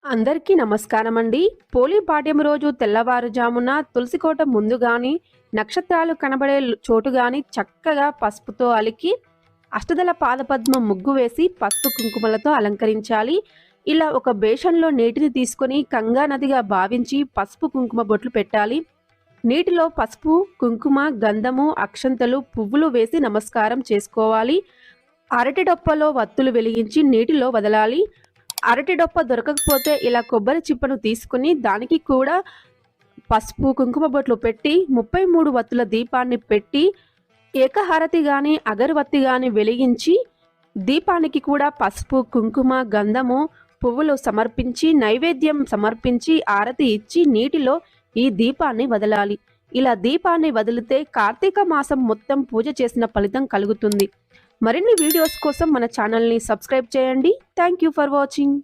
అందరికీ నమస్కారం అండి. పోలి పాడ్యం రోజు తెల్లవారుజామున తులసికోట ముందు గాని, నక్షత్రాలు కనబడే చోటు గాని చక్కగా పసుపుతో అలికి అష్టదళ పాదపద్మం ముగ్గు వేసి పసుపు కుంకుమలతో అలంకరించాలి. ఇలా ఒక బేషన్లో నీటిని తీసుకొని గంగా నదిగా భావించి పసుపు కుంకుమ బొట్లు పెట్టాలి. నీటిలో పసుపు, కుంకుమ, గంధము, అక్షంతలు, పువ్వులు వేసి నమస్కారం చేసుకోవాలి. అరటి డొప్పలో వత్తులు వెలిగించి నీటిలో వదలాలి. అరటి డొప్ప దొరకకపోతే ఇలా కొబ్బరి చిప్పను తీసుకుని దానికి కూడా పసుపు కుంకుమ బొట్లు పెట్టి 33 వత్తుల దీపాన్ని పెట్టి ఏకహారతి గాని అగరవత్తి గాని వెలిగించి దీపానికి కూడా పసుపు కుంకుమ గంధము పువ్వులు సమర్పించి నైవేద్యం సమర్పించి ఆరతి ఇచ్చి నీటిలో ఈ దీపాన్ని వదలాలి. ఇలా దీపాన్ని వదిలితే కార్తీక మాసం మొత్తం పూజ చేసిన ఫలితం కలుగుతుంది. మరిన్ని వీడియోస్ కోసం మన ఛానల్ని సబ్స్క్రైబ్ చేయండి. Thank you for watching.